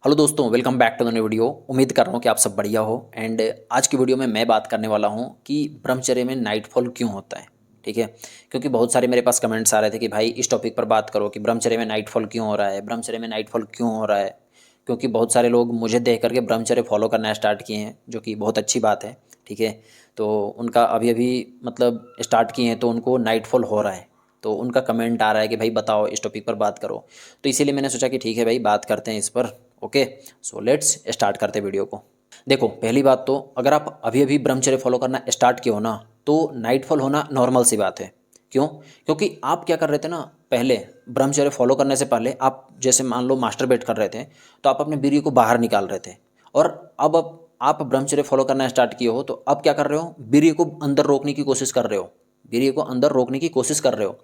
Hello दोस्तों, welcome back to the new video. उम्मीद कर रहा हूँ कि आप सब बढ़िया हो। एंड आज की वीडियो में मैं बात करने वाला हूँ कि ब्रह्मचर्य में नाइटफॉल क्यों होता है। ठीक है, क्योंकि बहुत सारे मेरे पास कमेंट्स आ रहे थे कि भाई इस टॉपिक पर बात करो कि ब्रह्मचर्य में नाइटफॉल क्यों हो रहा है, ब्रह्मचर्य में नाइटफॉल क्यों हो रहा है। क्योंकि बहुत सारे लोग मुझे देख करके ब्रह्मचर्य फॉलो करना स्टार्ट किए हैं, जो कि बहुत अच्छी बात है। ठीक है, तो उनका अभी अभी मतलब स्टार्ट किए हैं तो उनको नाइटफॉल हो रहा है, तो उनका कमेंट आ रहा है कि भाई बताओ इस टॉपिक पर बात करो। तो इसीलिए मैंने सोचा कि ठीक है भाई, बात करते हैं इस पर। ओके, सो लेट्स स्टार्ट करते हैं वीडियो को। देखो, पहली बात तो अगर आप अभी अभी ब्रह्मचर्य फॉलो करना स्टार्ट किए हो ना, तो नाइटफॉल होना नॉर्मल सी बात है। क्यों? क्योंकि आप क्या कर रहे थे ना, पहले ब्रह्मचर्य फॉलो करने से पहले आप जैसे मान लो मास्टरबेट कर रहे थे, तो आप अपने वीर्य को बाहर निकाल रहे थे। और अब आप ब्रह्मचर्य फॉलो करना स्टार्ट किए हो, तो अब क्या कर रहे हो, वीर्य को अंदर रोकने की कोशिश कर रहे हो, वीर्य को अंदर रोकने की कोशिश कर रहे हो।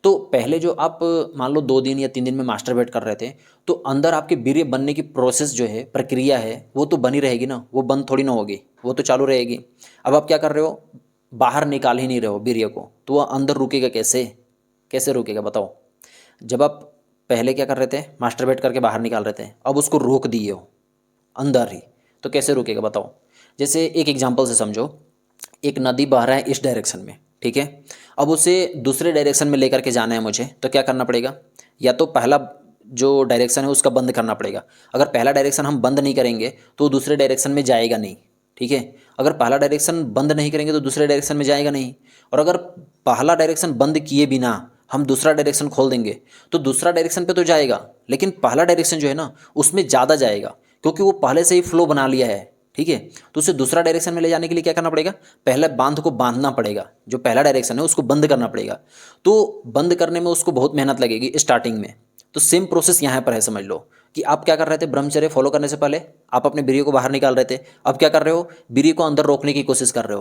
तो पहले जो आप मान लो 2 दिन या 3 दिन में मास्टरबेट कर रहे थे, तो अंदर आपके वीर्य बनने की प्रोसेस जो है, प्रक्रिया है, वो तो बनी रहेगी ना, वो बंद थोड़ी ना होगी, वो तो चालू रहेगी। अब आप क्या कर रहे हो, बाहर निकाल ही नहीं रहे हो वीर्य को, तो वह अंदर रुकेगा कैसे? कैसे रुकेगा बताओ? जब आप पहले क्या कर रहे थे, मास्टरबेट करके बाहर निकाल रहे थे, अब उसको रोक दिए हो अंदर ही, तो कैसे रुकेगा बताओ? जैसे एक एग्जांपल से समझो, एक नदी बह रहा है इस डायरेक्शन में, ठीक है। अब उसे दूसरे डायरेक्शन में लेकर के जाना है मुझे, तो क्या करना पड़ेगा? या तो पहला जो डायरेक्शन है उसका बंद करना पड़ेगा। अगर पहला डायरेक्शन हम बंद नहीं करेंगे तो दूसरे डायरेक्शन में जाएगा नहीं। ठीक है, अगर पहला डायरेक्शन बंद नहीं करेंगे तो दूसरे डायरेक्शन में जाएगा नहीं। और अगर पहला डायरेक्शन बंद किए बिना हम दूसरा डायरेक्शन खोल देंगे तो दूसरा डायरेक्शन पे तो जाएगा, लेकिन पहला डायरेक्शन जो है ना उसमें ज़्यादा जाएगा, क्योंकि वो पहले से ही फ्लो बना लिया है। ठीक है, तो उसे दूसरा डायरेक्शन में ले जाने के लिए क्या करना पड़ेगा? पहले बांध को बांधना पड़ेगा, जो पहला डायरेक्शन है उसको बंद करना पड़ेगा। तो बंद करने में उसको बहुत मेहनत लगेगी स्टार्टिंग में। तो सेम प्रोसेस यहाँ पर है, समझ लो कि आप क्या कर रहे थे, ब्रह्मचर्य फॉलो करने से पहले आप अपने वीर्य को बाहर निकाल रहे थे। अब क्या कर रहे हो, वीर्य को अंदर रोकने की कोशिश कर रहे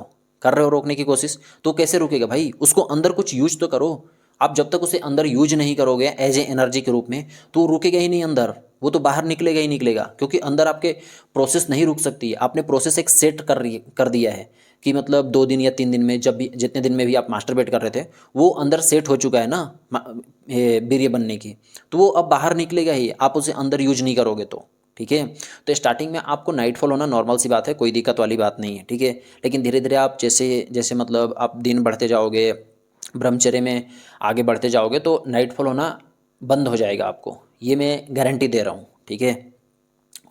हो रोकने की कोशिश। तो कैसे रुकेगा भाई? उसको अंदर कुछ यूज तो करो। आप जब तक उसे अंदर यूज नहीं करोगे एज ए एनर्जी के रूप में, तो वो रुकेगा ही नहीं अंदर, वो तो बाहर निकलेगा ही निकलेगा। क्योंकि अंदर आपके प्रोसेस नहीं रुक सकती है। आपने प्रोसेस एक सेट कर दिया है कि मतलब 2 दिन या 3 दिन में, जब भी जितने दिन में भी आप मास्टरबेट कर रहे थे, वो अंदर सेट हो चुका है ना वीर्य बनने की। तो वो अब बाहर निकलेगा ही, आप उसे अंदर यूज नहीं करोगे तो। ठीक है, तो स्टार्टिंग में आपको नाइटफॉल होना नॉर्मल सी बात है, कोई दिक्कत वाली बात नहीं है। ठीक है, लेकिन धीरे धीरे आप जैसे जैसे मतलब आप दिन बढ़ते जाओगे, ब्रह्मचर्य में आगे बढ़ते जाओगे, तो नाइटफॉल होना बंद हो जाएगा आपको, ये मैं गारंटी दे रहा हूँ। ठीक है,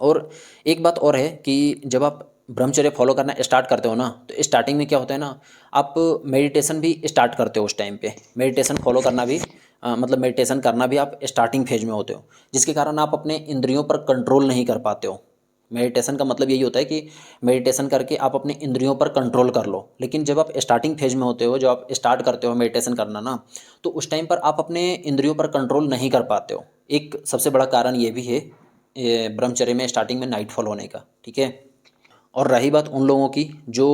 और एक बात और है कि जब आप ब्रह्मचर्य फॉलो करना स्टार्ट करते हो ना, तो स्टार्टिंग में क्या होता है ना, आप मेडिटेशन भी स्टार्ट करते हो। उस टाइम पे मेडिटेशन फॉलो करना भी मतलब मेडिटेशन करना भी आप स्टार्टिंग फेज में होते हो, जिसके कारण आप अपने इंद्रियों पर कंट्रोल नहीं कर पाते हो। मेडिटेशन का मतलब यही होता है कि मेडिटेशन करके आप अपने इंद्रियों पर कंट्रोल कर लो। लेकिन जब आप स्टार्टिंग फेज में होते हो, जब आप स्टार्ट करते हो मेडिटेशन करना ना, तो उस टाइम पर आप अपने इंद्रियों पर कंट्रोल नहीं कर पाते हो। एक सबसे बड़ा कारण ये भी है ये ब्रह्मचर्य में स्टार्टिंग में नाइटफॉल होने का। ठीक है, और रही बात उन लोगों की जो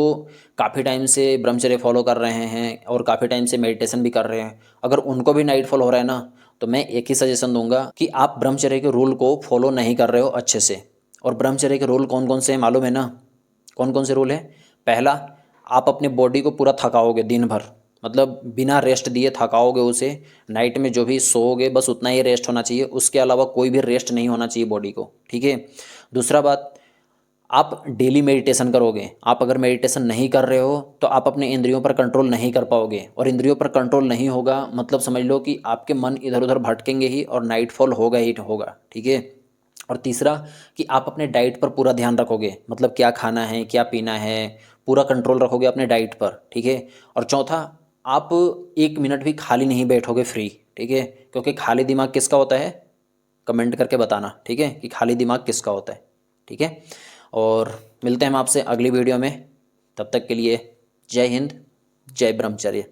काफ़ी टाइम से ब्रह्मचर्य फॉलो कर रहे हैं और काफ़ी टाइम से मेडिटेशन भी कर रहे हैं, अगर उनको भी नाइटफॉल हो रहा है ना, तो मैं एक ही सजेशन दूंगा कि आप ब्रह्मचर्य के रूल को फॉलो नहीं कर रहे हो अच्छे से। और ब्रह्मचर्य के रूल कौन कौन से हैं मालूम है ना? कौन कौन से रूल हैं? पहला, आप अपने बॉडी को पूरा थकाओगे दिन भर, मतलब बिना रेस्ट दिए थकाओगे उसे। नाइट में जो भी सोओगे बस उतना ही रेस्ट होना चाहिए, उसके अलावा कोई भी रेस्ट नहीं होना चाहिए बॉडी को। ठीक है, दूसरा बात, आप डेली मेडिटेशन करोगे। आप अगर मेडिटेशन नहीं कर रहे हो तो आप अपने इंद्रियों पर कंट्रोल नहीं कर पाओगे, और इंद्रियों पर कंट्रोल नहीं होगा मतलब समझ लो कि आपके मन इधर उधर भटकेंगे ही और नाइटफॉल होगा ही होगा। ठीक है, और तीसरा कि आप अपने डाइट पर पूरा ध्यान रखोगे, मतलब क्या खाना है क्या पीना है, पूरा कंट्रोल रखोगे अपने डाइट पर। ठीक है, और चौथा, आप 1 मिनट भी खाली नहीं बैठोगे फ्री। ठीक है, क्योंकि खाली दिमाग किसका होता है? कमेंट करके बताना, ठीक है, कि खाली दिमाग किसका होता है। ठीक है, और मिलते हैं हम आपसे अगली वीडियो में। तब तक के लिए जय हिंद, जय ब्रह्मचर्य।